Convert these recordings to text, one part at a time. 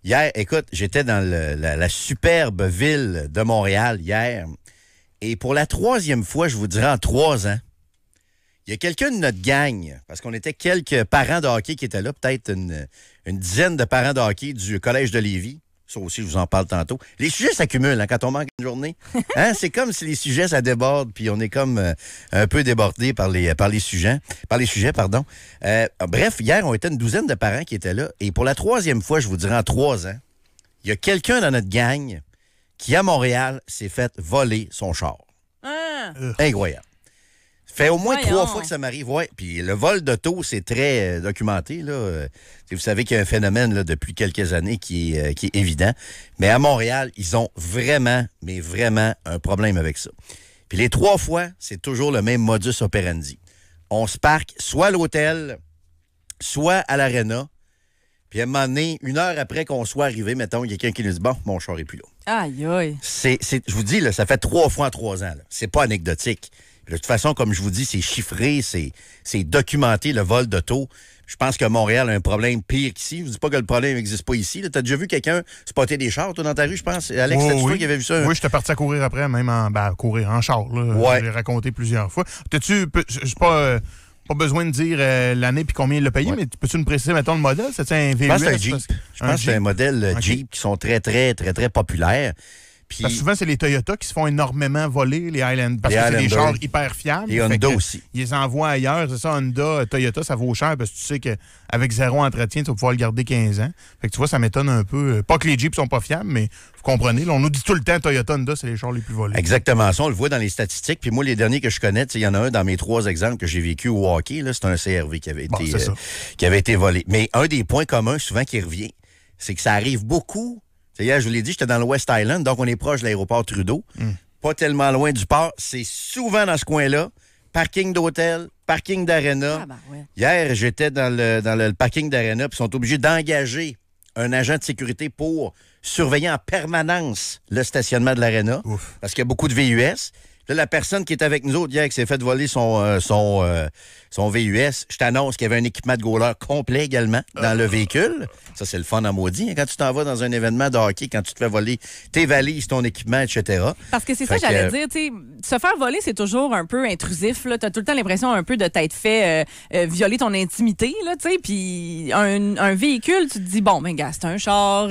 Hier, écoute, j'étais dans la superbe ville de Montréal hier. Et pour la 3e fois, je vous dirais en 3 ans, il y a quelqu'un de notre gang, parce qu'on était quelques parents de hockey qui étaient là, peut-être une dizaine de parents de hockey du Collège de Lévis. Ça aussi, je vous en parle tantôt. Les sujets s'accumulent quand on manque une journée. C'est comme si les sujets, ça déborde, puis on est comme un peu débordé par les sujets. Bref, hier, on était une douzaine de parents qui étaient là. Et pour la 3e fois, je vous dirais en 3 ans, il y a quelqu'un dans notre gang qui, à Montréal, s'est fait voler son char. Incroyable. Fait au moins 3 fois que ça m'arrive. Ouais. Puis le vol d'auto, c'est très documenté. Là. Vous savez qu'il y a un phénomène là, depuis quelques années qui est évident. Mais à Montréal, ils ont vraiment, mais vraiment un problème avec ça. Puis les 3 fois, c'est toujours le même modus operandi. On se parque soit à l'hôtel, soit à l'aréna. Puis à un moment donné, 1 heure après qu'on soit arrivé, mettons, il y a quelqu'un qui nous dit « Bon, mon char n'est plus là. » Aïe, aïe. Je vous dis, là, ça fait 3 fois en 3 ans. Là. C'est pas anecdotique. De toute façon, comme je vous dis, c'est chiffré, c'est documenté, le vol d'auto. Je pense que Montréal a un problème pire qu'ici. Je ne dis pas que le problème n'existe pas ici. Tu as déjà vu quelqu'un spotter des chars, toi, dans ta rue, je pense? Alex, c'était toi qui avait vu ça? Oui, j'étais parti à courir après, même courir en char. Là. Ouais. Je l'ai raconté plusieurs fois. T'as-tu... J'ai pas besoin de dire l'année puis combien il l'a payé, mais peux-tu me préciser, mettons, le modèle? C'est un VUS? Je pense que c'est un Jeep. Je pense que c'est un modèle Jeep qui sont très, très, très, très populaires. Puis, parce que souvent, c'est les Toyota qui se font énormément voler, les Highlanders, parce que c'est des chars hyper fiables. Et Honda aussi. Ils les envoient ailleurs. C'est ça, Honda, Toyota, ça vaut cher parce que tu sais qu'avec 0 entretien, tu vas pouvoir le garder 15 ans. Fait que tu vois, ça m'étonne un peu. Pas que les Jeeps sont pas fiables, mais vous comprenez. Là, on nous dit tout le temps Toyota, Honda, c'est les chars les plus volés. Exactement ça. On le voit dans les statistiques. Puis moi, les derniers que je connais, il y en a un dans mes 3 exemples que j'ai vécu au hockey. C'est un CRV qui avait été volé. Mais un des points communs, souvent, qui revient, c'est que ça arrive beaucoup. Hier, je vous l'ai dit, j'étais dans le West Island, donc on est proche de l'aéroport Trudeau. Pas tellement loin du port. C'est souvent dans ce coin-là. Parking d'hôtel, parking d'aréna. Ouais. Hier, j'étais dans le parking d'aréna, puis ils sont obligés d'engager un agent de sécurité pour surveiller en permanence le stationnement de l'aréna, parce qu'il y a beaucoup de VUS. Là, la personne qui est avec nous autres hier, qui s'est fait voler son VUS, je t'annonce qu'il y avait un équipement de goaler complet également dans le véhicule. Ça, c'est le fun en maudit. Quand tu t'en vas dans un événement de hockey, quand tu te fais voler tes valises, ton équipement, etc. Parce que c'est ça, j'allais dire. Se faire voler, c'est toujours un peu intrusif. Tu as tout le temps l'impression un peu de t'être fait violer ton intimité. Puis un véhicule, tu te dis, bon, ben gars, c'est un char,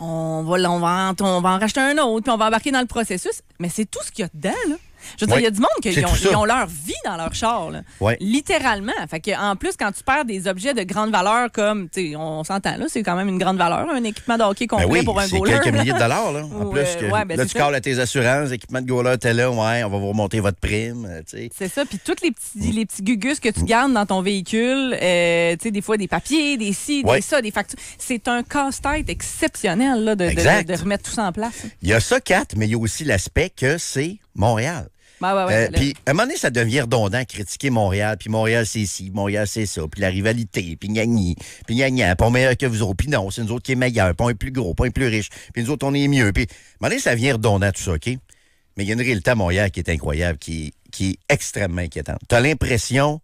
on va en racheter un autre, puis on va embarquer dans le processus. Mais c'est tout ce qu'il y a dedans, là. Je veux dire, il y a du monde qui ont leur vie dans leur char, là. Littéralement. Fait que, en plus, quand tu perds des objets de grande valeur comme, on s'entend, là, c'est quand même une grande valeur, un équipement de hockey complet pour un goaler. C'est quelques milliers de dollars, là. En plus, là, tu calls à tes assurances, équipement de goaler, t'es là, on va vous remonter votre prime, C'est ça. Puis tous les petits gugus que tu gardes dans ton véhicule, des fois des papiers, des ci, des ça, des factures. C'est un casse-tête exceptionnel, là, de remettre tout ça en place. Il y a ça, Kat, mais il y a aussi l'aspect que c'est Montréal. Puis, à un moment donné, ça devient redondant critiquer Montréal, puis Montréal, c'est ci, Montréal, c'est ça, puis la rivalité, puis gna-gna, puis on est meilleur que vous autres, puis non, c'est nous autres qui est meilleur, puis on est plus gros, puis on est plus riche, puis nous autres, on est mieux. Puis, à un moment donné, ça vient redondant, tout ça, OK? Mais il y a une réalité à Montréal qui est incroyable, qui est extrêmement inquiétante. Tu as l'impression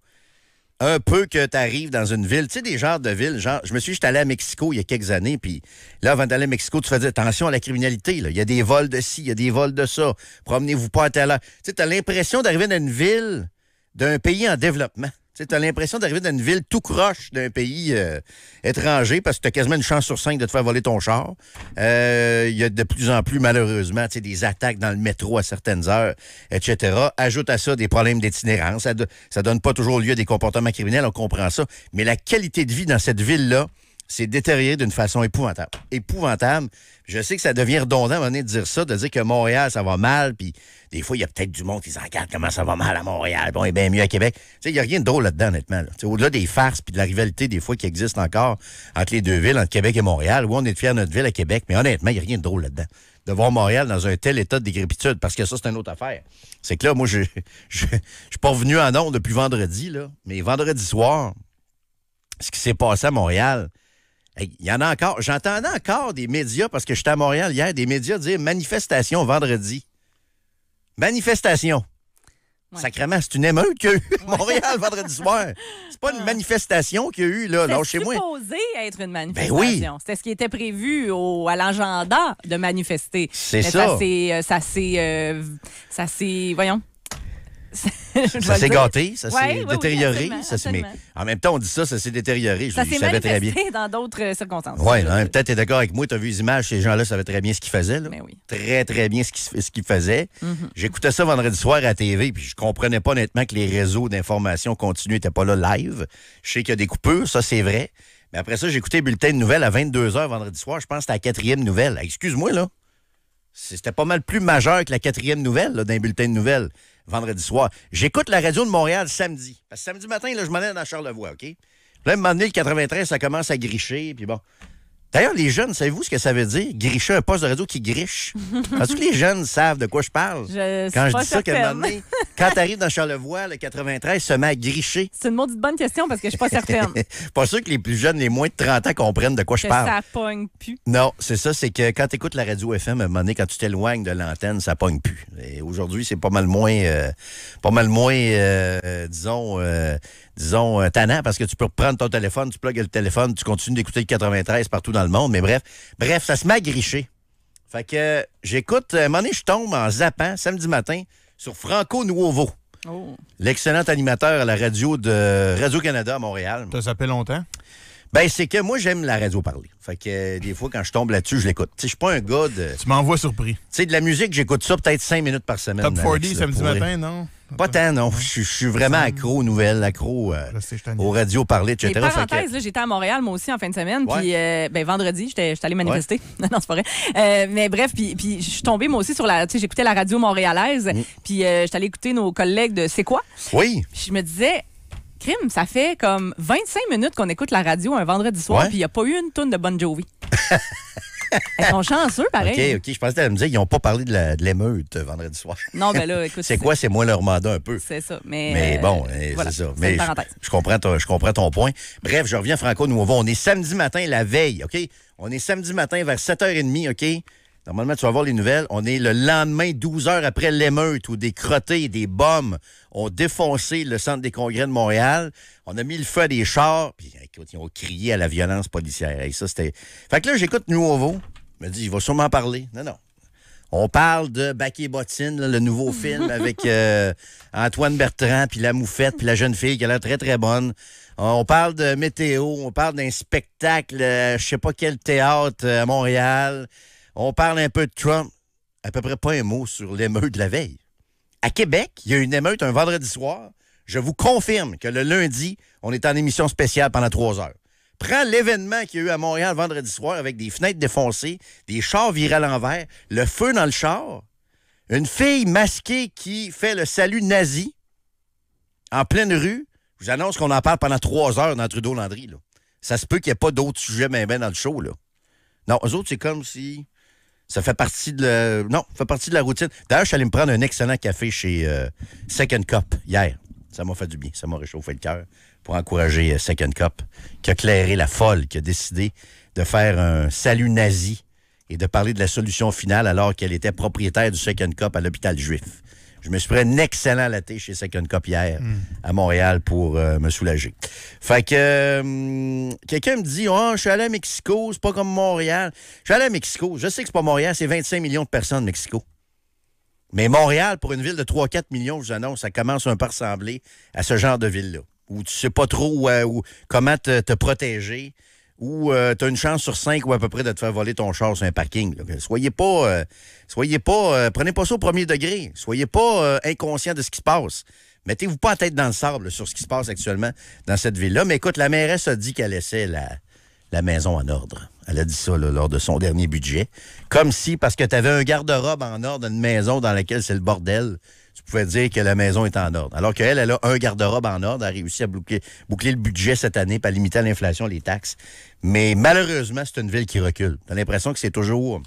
un peu que tu arrives dans une ville, tu sais, des genres de villes, genre, je me suis dit, j'étais allé à Mexico il y a quelques années, puis là, avant d'aller à Mexico, tu faisais attention à la criminalité, là. Il y a des vols de ci, il y a des vols de ça. Promenez-vous pas à telle heure. Tu sais, t'as l'impression d'arriver dans une ville d'un pays en développement. Tu sais, t'as l'impression d'arriver dans une ville tout croche d'un pays étranger parce que t'as quasiment une chance sur 5 de te faire voler ton char. Il y a de plus en plus, malheureusement, tu sais, des attaques dans le métro à certaines heures, etc. Ajoute à ça des problèmes d'itinérance. Ça donne pas toujours lieu à des comportements criminels, on comprend ça. Mais la qualité de vie dans cette ville-là, c'est détérioré d'une façon épouvantable. Épouvantable. Je sais que ça devient redondant à un moment donné de dire ça, de dire que Montréal, ça va mal, puis des fois, il y a peut-être du monde qui se regarde comment ça va mal à Montréal, bon, on est bien mieux à Québec. Tu sais, il n'y a rien de drôle là-dedans, honnêtement. Là. Au-delà des farces puis de la rivalité, des fois, qui existe encore entre les deux villes, entre Québec et Montréal, où on est fiers de notre ville à Québec, mais honnêtement, il n'y a rien de drôle là-dedans. De voir Montréal dans un tel état de décrépitude, parce que ça, c'est une autre affaire. C'est que là, moi, je suis pas revenu en ondes depuis vendredi, là, mais vendredi soir, ce qui s'est passé à Montréal, il y en a encore. J'entendais encore des médias, parce que j'étais à Montréal hier, des médias dire manifestation vendredi. Manifestation. Ouais. Sacrément, c'est une émeute qu'il y a eu à Montréal vendredi soir. C'est pas une manifestation qu'il y a eu, là, chez moi. C'était supposé être une manifestation. Ben oui. C'était ce qui était prévu à l'agenda de manifester. C'est ça. Ça s'est... Voyons. Ça s'est gâté, ça s'est détérioré. Oui, ça en même temps, on dit ça s'est détérioré. Ça s'est manifesté dans d'autres circonstances. Oui, peut-être tu es d'accord avec moi, tu as vu les images, ces gens-là savaient très bien ce qu'ils faisaient. Là. Mais oui. Très, très bien ce qu'ils faisaient. Mm-hmm. J'écoutais ça vendredi soir à la TV, puis je comprenais pas honnêtement que les réseaux d'information continue n'étaient pas là live. Je sais qu'il y a des coupures, ça c'est vrai. Mais après ça, j'ai écouté le bulletin de nouvelles à 22h vendredi soir. Je pense que c'était la 4e nouvelle. Excuse-moi, là. C'était pas mal plus majeur que la 4e nouvelle là, d'un bulletin de nouvelles vendredi soir. J'écoute la radio de Montréal samedi. Parce que samedi matin, là, je m'en allais dans Charlevoix, OK? Puis là, à un moment donné, le 93, ça commence à gricher, puis bon. D'ailleurs, les jeunes, savez-vous ce que ça veut dire? Gricher un poste de radio qui griche? Est-ce que les jeunes savent de quoi je parle? Quand je dis ça, qu'à un moment donné, quand tu arrives dans Charlevoix, le 93 se met à gricher. C'est une maudite bonne question parce que je suis pas certaine. Pas sûr que les plus jeunes, les moins de 30 ans, comprennent de quoi je parle. Ça pogne plus. Non, c'est ça, c'est que quand tu écoutes la radio FM, à un moment donné, quand tu t'éloignes de l'antenne, ça pogne plus. Et aujourd'hui, c'est pas mal moins, disons, tannant, parce que tu peux reprendre ton téléphone, tu plugues le téléphone, tu continues d'écouter le 93 partout dans le monde, mais bref, ça se met à gricher. Fait que j'écoute, à un moment donné, je tombe en zappant, samedi matin, sur Franco Nuovo, l'excellent animateur à la radio de Radio-Canada à Montréal. Ça fait longtemps? Ben, c'est que moi, j'aime la radio parler. Fait que des fois, quand je tombe là-dessus, je l'écoute. Tu sais, je suis pas un gars de... Tu m'envoies surpris. Tu sais, de la musique, j'écoute ça peut-être 5 minutes par semaine. Top 40 samedi matin, non? Pas tant, non. Je suis vraiment accro aux nouvelles, accro aux radios parler, etc. Et parenthèse, là, j'étais à Montréal, moi aussi, en fin de semaine. Puis, vendredi, j'étais allée manifester. Ouais. Non, c'est pas vrai. Mais bref, puis je suis tombée, moi aussi, sur la... Tu sais, j'écoutais la radio montréalaise. Puis, j'étais allée écouter nos collègues de C'est quoi? Oui. Puis, je me disais... Crime, ça fait comme 25 minutes qu'on écoute la radio un vendredi soir, puis il n'y a pas eu une toune de Bon Jovi. Ils sont chanceux, pareil. OK. Je pensais que tu me dire qu'ils n'ont pas parlé de l'émeute vendredi soir. Non, ben là, écoute. C'est quoi? C'est moi leur mandat un peu. C'est ça. Mais bon, voilà, c'est ça. C'est mais une parenthèse. je comprends ton point. Bref, je reviens à Franco Nuovo. On est samedi matin, la veille, OK? On est samedi matin vers 7h30, OK? Normalement, tu vas voir les nouvelles. On est le lendemain, 12 heures après l'émeute où des crottés et des bombes ont défoncé le centre des congrès de Montréal. On a mis le feu à des chars. Puis, écoute, ils ont crié à la violence policière. Et ça, c'était... Fait que là, j'écoute Nuovo. Je me dis, il va sûrement parler. Non. On parle de Baquet Bottine, là, le nouveau film avec Antoine Bertrand, puis la moufette, puis la jeune fille qui a l'air très, très bonne. On parle de météo. On parle d'un spectacle, je sais pas quel théâtre à Montréal. On parle un peu de Trump. À peu près pas un mot sur l'émeute de la veille. À Québec, il y a une émeute un vendredi soir. Je vous confirme que le lundi, on est en émission spéciale pendant 3 heures. Prends l'événement qu'il y a eu à Montréal vendredi soir avec des fenêtres défoncées, des chars virés à l'envers, le feu dans le char, une fille masquée qui fait le salut nazi en pleine rue. Je vous annonce qu'on en parle pendant 3 heures dans Trudeau-Landry. Là. Ça se peut qu'il n'y ait pas d'autres sujets ben dans le show. Là. Non, eux autres, c'est comme si... Ça fait partie de la routine. D'ailleurs, je suis allé me prendre un excellent café chez Second Cup hier. Ça m'a fait du bien. Ça m'a réchauffé le cœur pour encourager Second Cup, qui a clairé la folle, qui a décidé de faire un salut nazi et de parler de la solution finale alors qu'elle était propriétaire du Second Cup à l'hôpital juif. Je me suis pris un excellent latte chez Second Cup hier à Montréal pour me soulager. Fait que quelqu'un me dit « Oh, je suis allé à Mexico, c'est pas comme Montréal. » Je suis allé à Mexico. Je sais que c'est pas Montréal, c'est 25 millions de personnes, Mexico. Mais Montréal, pour une ville de 3-4 millions, je vous annonce, ça commence un peu à ressembler à ce genre de ville-là, où tu sais pas trop comment te protéger, où tu as une chance sur 5 ou à peu près de te faire voler ton char sur un parking. Là. Soyez pas, prenez pas ça au premier degré. Soyez pas inconscient de ce qui se passe. Mettez-vous pas la tête dans le sable là, sur ce qui se passe actuellement dans cette ville-là. Mais écoute, la mairesse a dit qu'elle laissait la maison en ordre. Elle a dit ça là, lors de son dernier budget. Comme si, parce que tu avais un garde-robe en ordre d'une maison dans laquelle c'est le bordel, tu pouvais dire que la maison est en ordre. Alors qu'elle, elle a un garde-robe en ordre, elle a réussi à boucler le budget cette année, puis à limiter à l'inflation les taxes. Mais malheureusement, c'est une ville qui recule. T'as l'impression que c'est toujours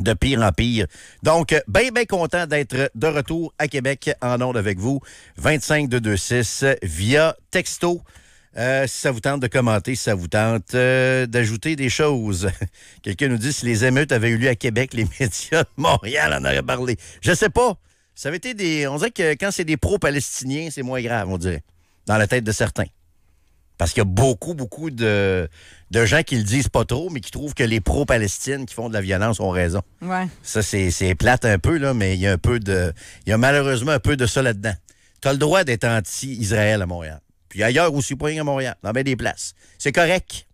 de pire en pire. Donc, bien content d'être de retour à Québec en ondes avec vous. 25226 via texto. Si ça vous tente de commenter, si ça vous tente d'ajouter des choses. Quelqu'un nous dit si les émeutes avaient eu lieu à Québec, les médias de Montréal en auraient parlé. Je sais pas. Ça avait été on dirait que quand c'est des pro-palestiniens, c'est moins grave, on dirait, dans la tête de certains. Parce qu'il y a beaucoup, beaucoup de gens qui le disent pas trop, mais qui trouvent que les pro-Palestine qui font de la violence ont raison. Ouais. Ça, c'est plate un peu, là, mais il y a malheureusement un peu de ça là-dedans. Tu as le droit d'être anti-Israël à Montréal. Puis ailleurs aussi, pas rien à Montréal, dans bien des places. C'est correct.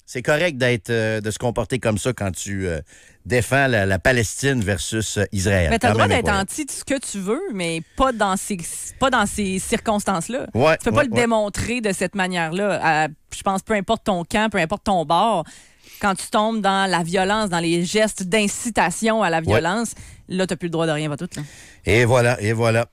C'est correct de se comporter comme ça quand tu défends la Palestine versus Israël. Mais tu as le droit d'être anti de ce que tu veux, mais pas dans ces circonstances-là. Ouais, tu peux pas le démontrer de cette manière-là. Je pense, peu importe ton camp, peu importe ton bord, quand tu tombes dans la violence, dans les gestes d'incitation à la violence, là, tu n'as plus le droit de rien, va tout. Là. Et voilà.